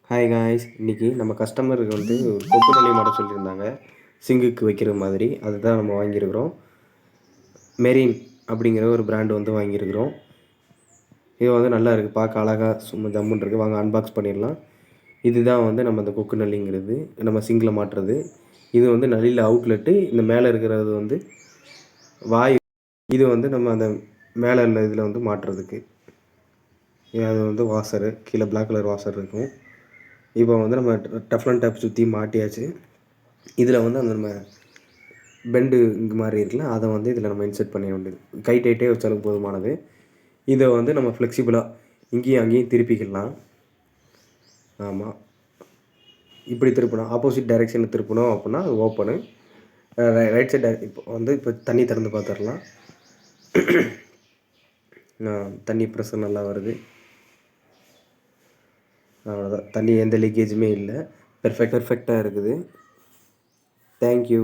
Hi guys, இன்றைக்கி நம்ம கஸ்டமருக்கு வந்து ஒரு கொக்கு நலி மாட்ட சொல்லியிருந்தாங்க. சிங்குக்கு வைக்கிற மாதிரி அதுதான் நம்ம வாங்கியிருக்கிறோம். மெரின் அப்படிங்கிற ஒரு பிராண்டு வந்து வாங்கியிருக்கிறோம். இது வந்து நல்லா இருக்குது, பார்க்க அழகாக சும்மா ஜம்முன்னு இருக்குது. வாங்க அன்பாக்ஸ் பண்ணிடலாம். இதுதான் வந்து நம்ம இந்த கொக்கு நலிங்கிறது, நம்ம சிங்கில் மாட்டுறது. இது வந்து நலியில் அவுட்லெட்டு, இந்த மேலே இருக்கிறது வந்து வாயு. இது வந்து நம்ம அந்த மேலே உள்ள இதில் வந்து மாட்டுறதுக்கு. அது வந்து வாஷரு, கீழே பிளாக் கலர் வாஷர் இருக்கும். இப்போ வந்து நம்ம டஃப்லன் டேப் சுற்றி மாட்டியாச்சு. இதில் வந்து அந்த நம்ம பெண்டு இங்கே மாதிரி இருக்குல்ல, அதை வந்து இதில் நம்ம இன்செர்ட் பண்ண வேண்டியது. கை டைட்டே வச்சாலும் போதுமானது. இதை வந்து நம்ம ஃப்ளெக்சிபிளாக இங்கேயும் அங்கேயும் திருப்பிக்கலாம். ஆமாம், இப்படி திருப்பணும், ஆப்போசிட் டைரெக்ஷனில் திருப்பணும் அப்படின்னா அது ஓப்பனு. ரைட் சைட் இப்போ தண்ணி திறந்து பார்த்துடலாம். தண்ணி ப்ரெஷர் நல்லா வருது. அவ்வளோதான், தண்ணி எந்த லீக்கேஜுமே இல்லை. பெர்ஃபெக்டாக இருக்குது. தேங்க்யூ.